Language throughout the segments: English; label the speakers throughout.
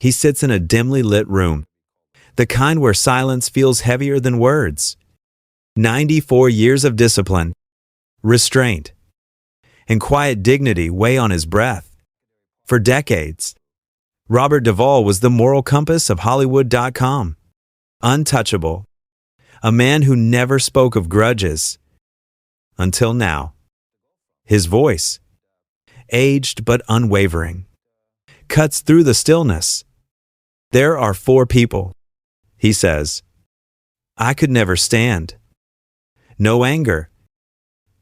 Speaker 1: He sits in a dimly lit room, the kind where silence feels heavier than words. 94 years of discipline, restraint, and quiet dignity weigh on his breath. For decades, Robert Duvall was the moral compass of Hollywood.com. Untouchable. A man who never spoke of grudges. Until now. His voice, aged but unwavering, cuts through the stillness. There are 4 people, he says, I could never stand. No anger.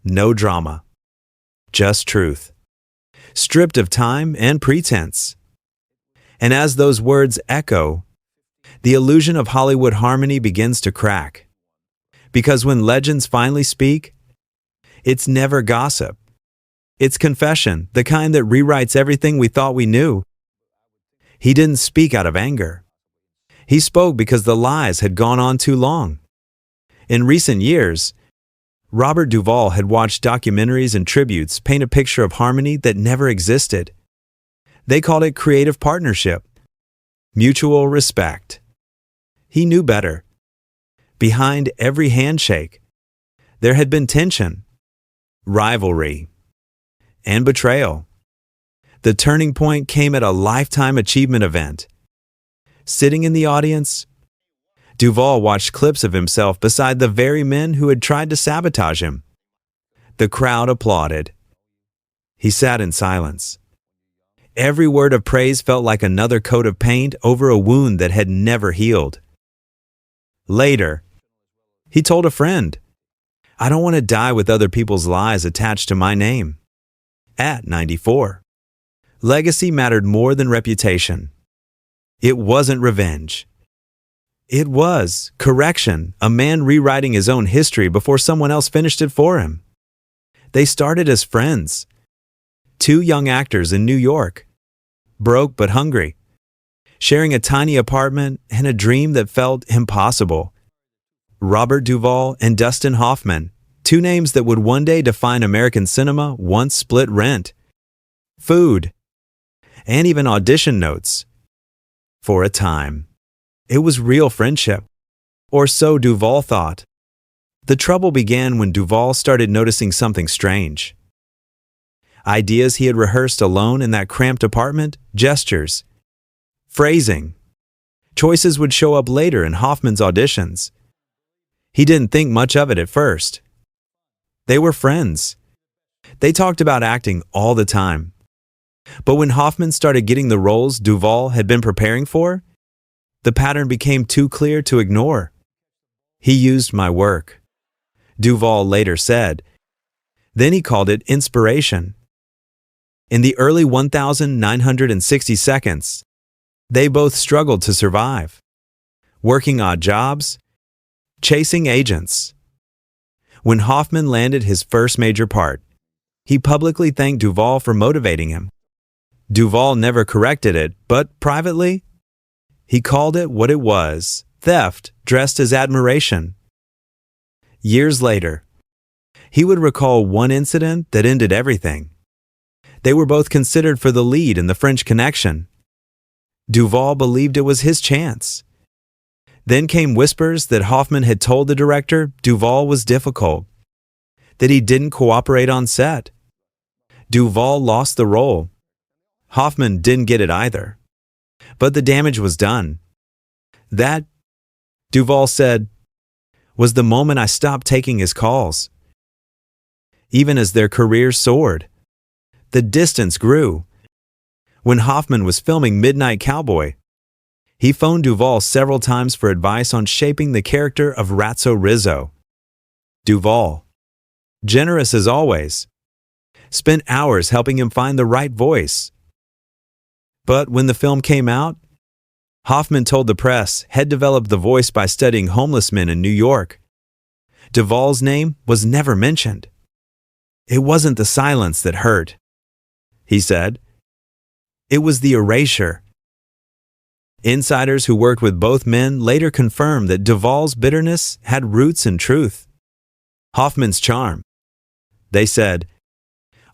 Speaker 1: No drama. Just truth. Stripped of time and pretense. And as those words echo, the illusion of Hollywood harmony begins to crack. Because when legends finally speak, it's never gossip. It's confession, the kind that rewrites everything we thought we knew. He didn't speak out of anger. He spoke because the lies had gone on too long. In recent years, Robert Duvall had watched documentaries and tributes paint a picture of harmony that never existed. They called it creative partnership, mutual respect. He knew better. Behind every handshake, there had been tension, rivalry, and betrayal. The turning point came at a Lifetime Achievement event. Sitting in the audience, Duvall watched clips of himself beside the very men who had tried to sabotage him. The crowd applauded. He sat in silence. Every word of praise felt like another coat of paint over a wound that had never healed. Later, he told a friend, I don't want to die with other people's lies attached to my name. At 94, legacy mattered more than reputation. It wasn't revenge. It was correction, a man rewriting his own history before someone else finished it for him. They started as friends. 2 young actors in New York, broke but hungry, sharing a tiny apartment and a dream that felt impossible. Robert Duvall and Dustin Hoffman, 2 names that would one day define American cinema, once split rent, food, and even audition notes. For a time, it was real friendship, or so Duvall thought. The trouble began when Duvall started noticing something strange. Ideas he had rehearsed alone in that cramped apartment, gestures, phrasing, choices would show up later in Hoffman's auditions. He didn't think much of it at first. They were friends. They talked about acting all the time. But when Hoffman started getting the roles Duvall had been preparing for, the pattern became too clear to ignore. He used my work, Duvall later said. Then he called it inspiration. In the early 1,960 seconds, they both struggled to survive, working odd jobs, chasing agents. When Hoffman landed his first major part, he publicly thanked Duvall for motivating him. Duvall never corrected it, but privately, he called it what it was, theft dressed as admiration. Years later, he would recall one incident that ended everything. They were both considered for the lead in The French Connection. Duvall believed it was his chance. Then came whispers that Hoffman had told the director Duvall was difficult, that he didn't cooperate on set. Duvall lost the role. Hoffman didn't get it either. But the damage was done. That, Duvall said, was the moment I stopped taking his calls. Even as their careers soared, the distance grew. When Hoffman was filming Midnight Cowboy, he phoned Duvall several times for advice on shaping the character of Ratso Rizzo. Duvall, generous as always, spent hours helping him find the right voice. But when the film came out, Hoffman told the press had developed the voice by studying homeless men in New York. Duvall's name was never mentioned. It wasn't the silence that hurt, he said. It was the erasure. Insiders who worked with both men later confirmed that Duvall's bitterness had roots in truth. Hoffman's charm, they said,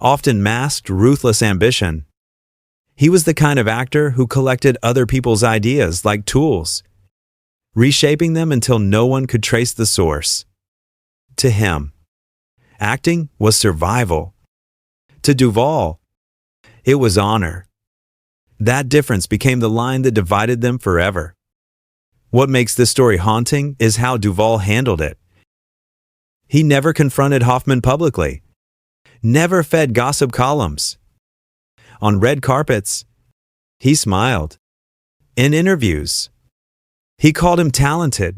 Speaker 1: often masked ruthless ambition. He was the kind of actor who collected other people's ideas like tools, reshaping them until no one could trace the source. To him, acting was survival. To Duvall, it was honor. That difference became the line that divided them forever. What makes this story haunting is how Duvall handled it. He never confronted Hoffman publicly, never fed gossip columns. On red carpets, he smiled. In interviews, he called him talented.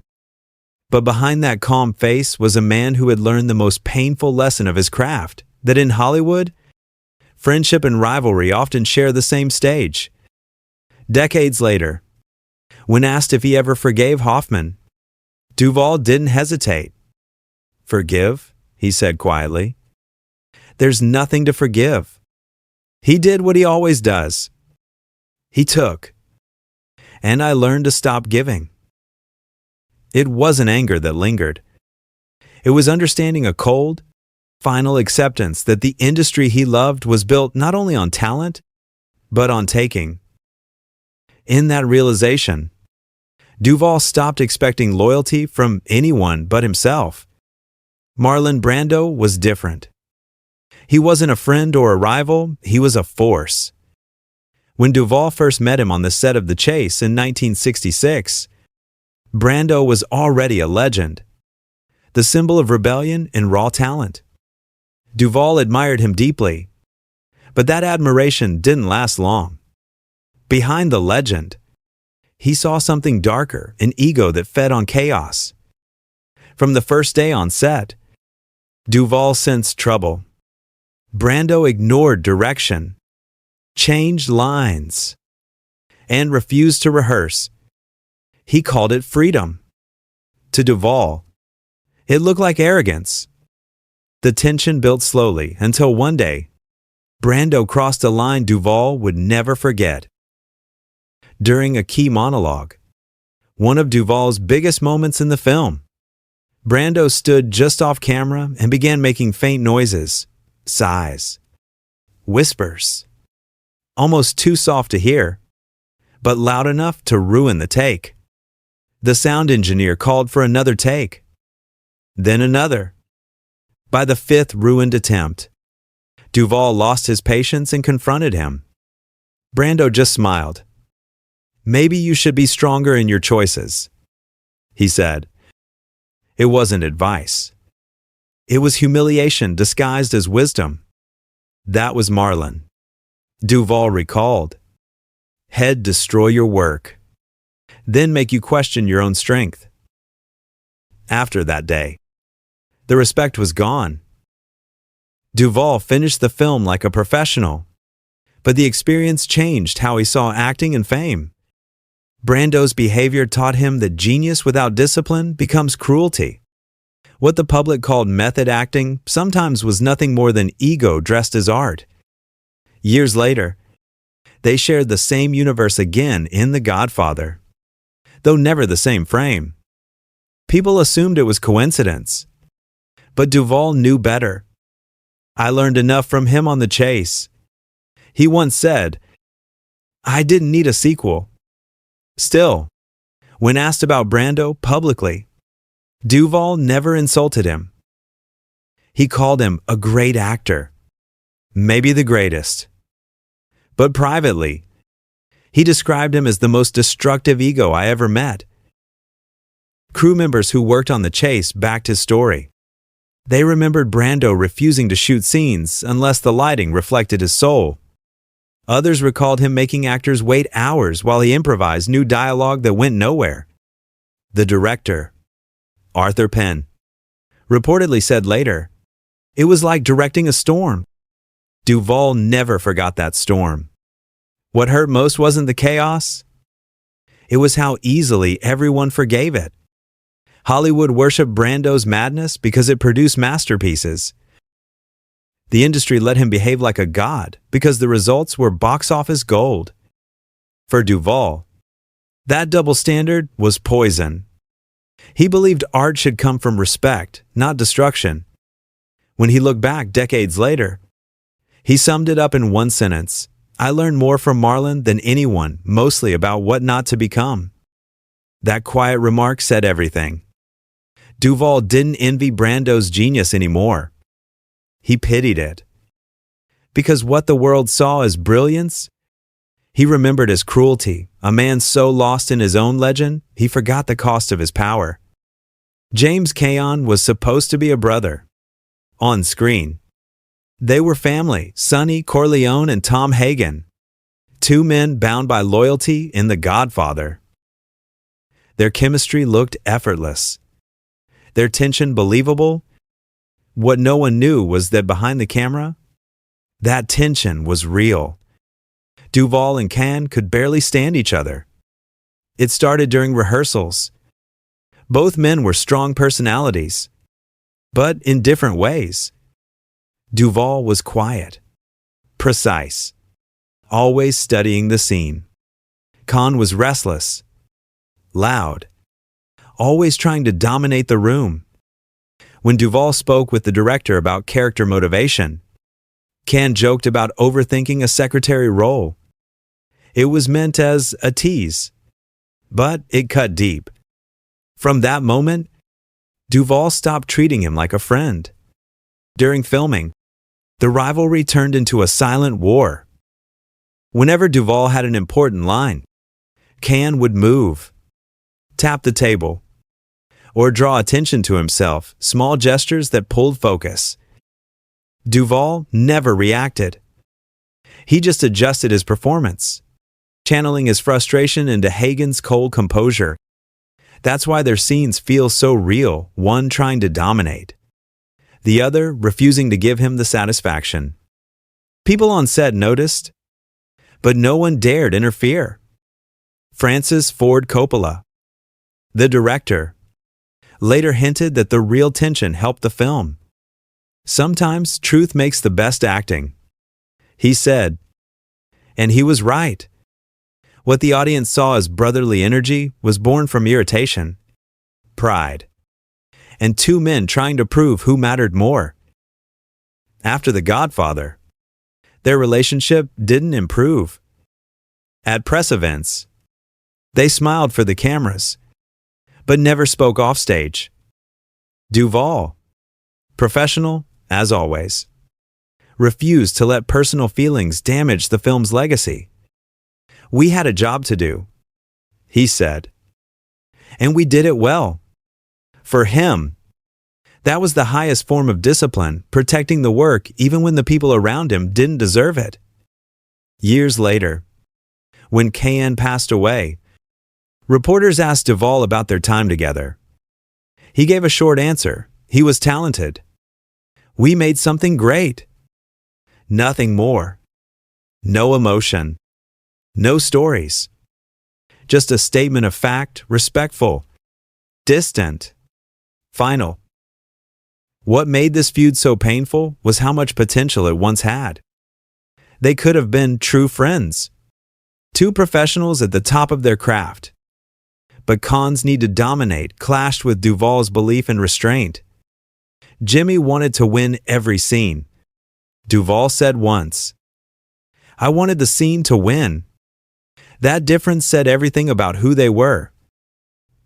Speaker 1: But behind that calm face was a man who had learned the most painful lesson of his craft, that in Hollywood, friendship and rivalry often share the same stage. Decades later, when asked if he ever forgave Hoffman, Duvall didn't hesitate. "Forgive?" he said quietly. "There's nothing to forgive. He did what he always does. He took. And I learned to stop giving." It wasn't anger that lingered. It was understanding a cold, final acceptance that the industry he loved was built not only on talent, but on taking. In that realization, Duvall stopped expecting loyalty from anyone but himself. Marlon Brando was different. He wasn't a friend or a rival, he was a force. When Duvall first met him on the set of The Chase in 1966, Brando was already a legend, the symbol of rebellion and raw talent. Duvall admired him deeply, but that admiration didn't last long. Behind the legend, he saw something darker, an ego that fed on chaos. From the first day on set, Duvall sensed trouble. Brando ignored direction, changed lines, and refused to rehearse. He called it freedom. To Duvall, it looked like arrogance. The tension built slowly until one day, Brando crossed a line Duvall would never forget. During a key monologue, one of Duvall's biggest moments in the film, Brando stood just off camera and began making faint noises, sighs, whispers, almost too soft to hear, but loud enough to ruin the take. The sound engineer called for another take, then another. By the fifth ruined attempt, Duvall lost his patience and confronted him. Brando just smiled. "Maybe you should be stronger in your choices," he said. It wasn't advice. It was humiliation disguised as wisdom. That was Marlon. Duvall recalled. "Head destroy your work, then make you question your own strength." After that day, the respect was gone. Duvall finished the film like a professional, but the experience changed how he saw acting and fame. Brando's behavior taught him that genius without discipline becomes cruelty. What the public called method acting sometimes was nothing more than ego dressed as art. Years later, they shared the same universe again in The Godfather, though never the same frame. People assumed it was coincidence, but Duvall knew better. "I learned enough from him on The Chase." He once said, "I didn't need a sequel." Still, when asked about Brando publicly, Duvall never insulted him. He called him a great actor, maybe the greatest. But privately, he described him as the most destructive ego I ever met. Crew members who worked on The Chase backed his story. They remembered Brando refusing to shoot scenes unless the lighting reflected his soul. Others recalled him making actors wait hours while he improvised new dialogue that went nowhere. The director, Arthur Penn, reportedly said later, "It was like directing a storm." Duvall never forgot that storm. What hurt most wasn't the chaos. It was how easily everyone forgave it. Hollywood worshipped Brando's madness because it produced masterpieces. The industry let him behave like a god because the results were box office gold. For Duvall, that double standard was poison. He believed art should come from respect, not destruction. When he looked back decades later, he summed it up in one sentence: I learned more from Marlon than anyone, mostly about what not to become." That quiet remark said everything. Duvall didn't envy Brando's genius anymore. He pitied it. Because what the world saw as brilliance, he remembered as cruelty, a man so lost in his own legend, he forgot the cost of his power. James Caan was supposed to be a brother. On screen, they were family, Sonny Corleone and Tom Hagen. Two men bound by loyalty in The Godfather. Their chemistry looked effortless. Their tension believable. What no one knew was that behind the camera, that tension was real. Duvall and Caan could barely stand each other. It started during rehearsals. Both men were strong personalities, but in different ways. Duvall was quiet, precise, always studying the scene. Caan was restless, loud, always trying to dominate the room. When Duvall spoke with the director about character motivation, Caan joked about overthinking a secretary role. It was meant as a tease, but it cut deep. From that moment, Duvall stopped treating him like a friend. During filming, the rivalry turned into a silent war. Whenever Duvall had an important line, Caan would move, tap the table, or draw attention to himself, small gestures that pulled focus. Duvall never reacted. He just adjusted his performance, channeling his frustration into Hagen's cold composure. That's why their scenes feel so real, one trying to dominate, the other refusing to give him the satisfaction. People on set noticed, but no one dared interfere. Francis Ford Coppola, the director, later hinted that the real tension helped the film. Sometimes truth makes the best acting, he said. And he was right. What the audience saw as brotherly energy was born from irritation, pride, and two men trying to prove who mattered more. After The Godfather, their relationship didn't improve. At press events, they smiled for the cameras, but never spoke offstage. Duvall, professional as always, refused to let personal feelings damage the film's legacy. "We had a job to do," he said, "and we did it well." For him, that was the highest form of discipline, protecting the work even when the people around him didn't deserve it. Years later, when Caan passed away, reporters asked Duvall about their time together. He gave a short answer. He was talented. "We made something great." Nothing more. No emotion. No stories. Just a statement of fact, respectful, distant, final. What made this feud so painful was how much potential it once had. They could have been true friends, two professionals at the top of their craft. But Caan's need to dominate clashed with Duvall's belief in restraint. Jimmy wanted to win every scene. Duvall said once, "I wanted the scene to win." That difference said everything about who they were.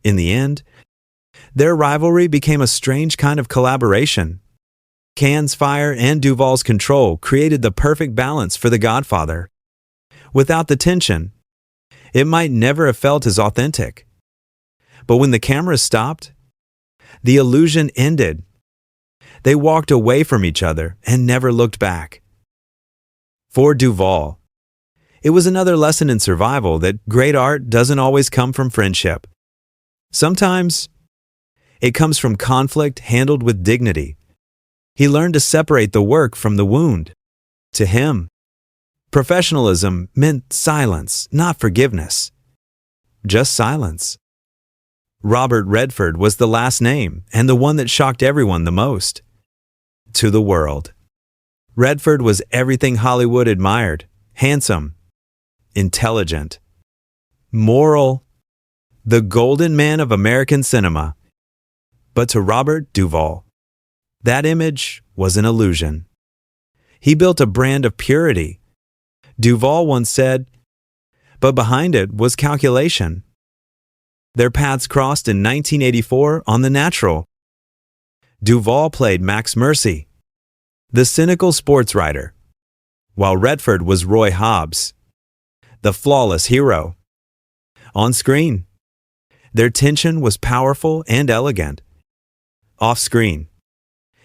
Speaker 1: In the end, their rivalry became a strange kind of collaboration. Caan's fire and Duvall's control created the perfect balance for The Godfather. Without the tension, it might never have felt as authentic. But when the cameras stopped, the illusion ended. They walked away from each other and never looked back. For Duvall, it was another lesson in survival that great art doesn't always come from friendship. Sometimes, it comes from conflict handled with dignity. He learned to separate the work from the wound. To him, professionalism meant silence, not forgiveness. Just silence. Robert Redford was the last name and the one that shocked everyone the most. To the world, Redford was everything Hollywood admired: handsome, intelligent, moral, the golden man of American cinema. But to Robert Duvall, that image was an illusion. He built a brand of purity, Duvall once said, but behind it was calculation. Their paths crossed in 1984 on The Natural. Duvall played Max Mercy, the cynical sports writer, while Redford was Roy Hobbs, the flawless hero. On screen, their tension was powerful and elegant. Off screen,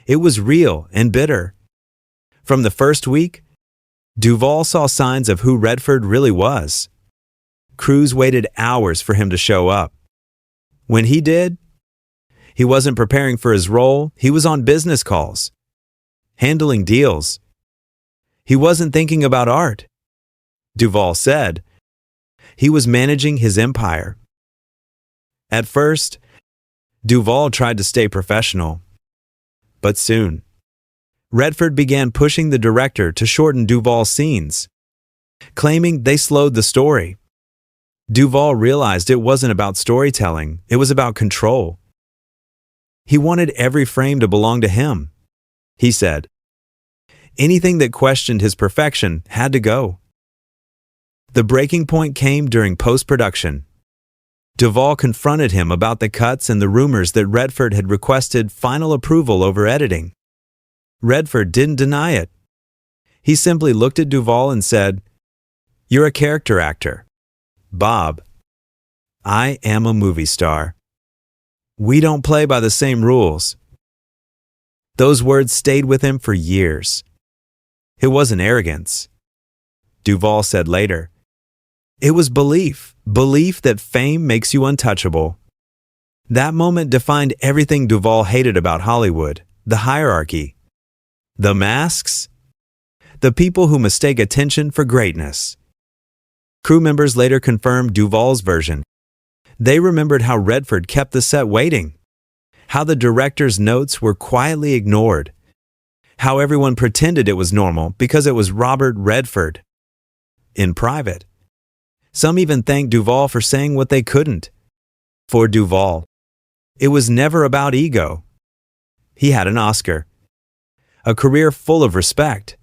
Speaker 1: it was real and bitter. From the first week, Duvall saw signs of who Redford really was. Crews waited hours for him to show up. When he did, he wasn't preparing for his role, he was on business calls, handling deals. He wasn't thinking about art. Duvall said he was managing his empire. At first, Duvall tried to stay professional, but soon, Redford began pushing the director to shorten Duvall's scenes, claiming they slowed the story. Duvall realized it wasn't about storytelling, it was about control. He wanted every frame to belong to him. He said, anything that questioned his perfection had to go. The breaking point came during post-production. Duvall confronted him about the cuts and the rumors that Redford had requested final approval over editing. Redford didn't deny it. He simply looked at Duvall and said, "You're a character actor, Bob. I am a movie star. We don't play by the same rules." Those words stayed with him for years. It wasn't arrogance. Duvall said later, it was belief that fame makes you untouchable. That moment defined everything Duvall hated about Hollywood, the hierarchy, the masks, the people who mistake attention for greatness. Crew members later confirmed Duvall's version. They remembered how Redford kept the set waiting, how the director's notes were quietly ignored, how everyone pretended it was normal because it was Robert Redford. In private, some even thanked Duvall for saying what they couldn't. For Duvall, it was never about ego. He had an Oscar, a career full of respect.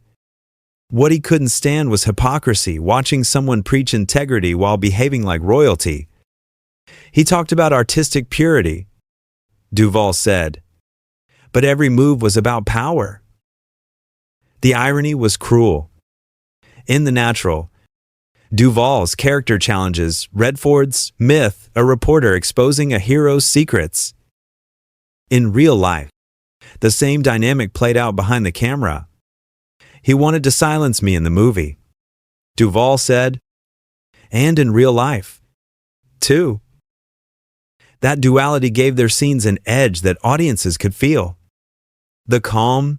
Speaker 1: What he couldn't stand was hypocrisy, watching someone preach integrity while behaving like royalty. He talked about artistic purity. Duvall said, but every move was about power. The irony was cruel. In The Natural, Duvall's character challenges Redford's myth, a reporter exposing a hero's secrets. In real life, the same dynamic played out behind the camera. He wanted to silence me in the movie. Duvall said, and in real life, too. That duality gave their scenes an edge that audiences could feel. The calm,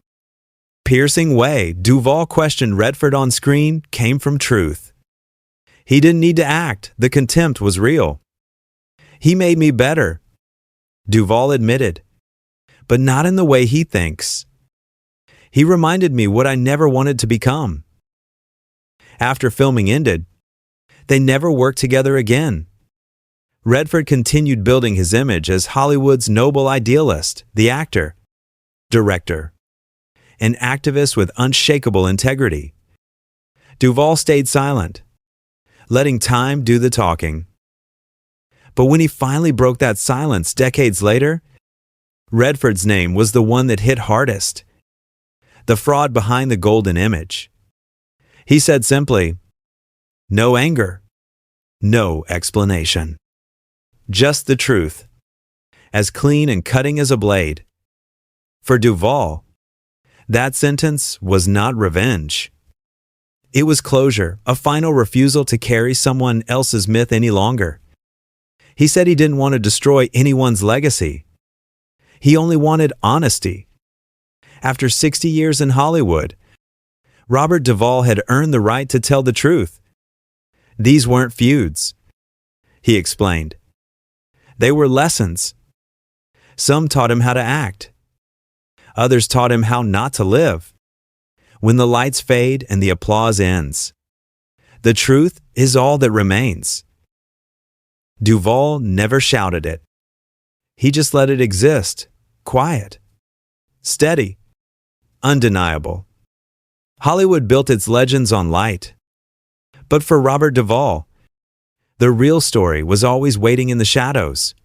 Speaker 1: piercing way Duvall questioned Redford on screen came from truth. He didn't need to act, the contempt was real. He made me better, Duvall admitted, but not in the way he thinks. He reminded me what I never wanted to become. After filming ended, they never worked together again. Redford continued building his image as Hollywood's noble idealist, the actor, director, an activist with unshakable integrity. Duvall stayed silent, letting time do the talking. But when he finally broke that silence decades later, Redford's name was the one that hit hardest. The fraud behind the golden image. He said simply, no anger, no explanation. Just the truth, as clean and cutting as a blade. For Duvall, that sentence was not revenge. It was closure, a final refusal to carry someone else's myth any longer. He said he didn't want to destroy anyone's legacy. He only wanted honesty. After 60 years in Hollywood, Robert Duvall had earned the right to tell the truth. These weren't feuds, he explained. They were lessons. Some taught him how to act. Others taught him how not to live. When the lights fade and the applause ends, the truth is all that remains. Duvall never shouted it. He just let it exist, quiet, steady, undeniable. Hollywood built its legends on light. But for Robert Duvall, the real story was always waiting in the shadows.